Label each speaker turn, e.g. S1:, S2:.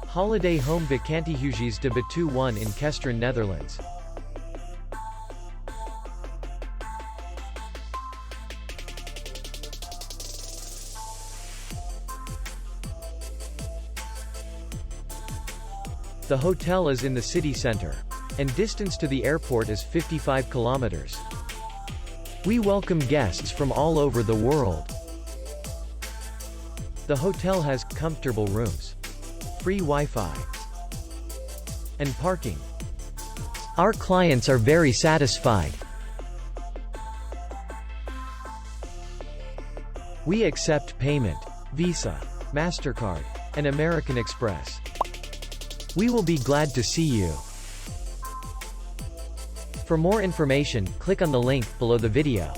S1: Holiday home Vakantiehuisjes De Betuwe 1 in Kesteren, Netherlands. The hotel is in the city center, and distance to the airport is 55 kilometers. We welcome guests from all over the world. The hotel has comfortable rooms, free Wi-Fi, and parking. Our clients are very satisfied. We accept payment, Visa, MasterCard, and American Express. We will be glad to see you. For more information, click on the link below the video.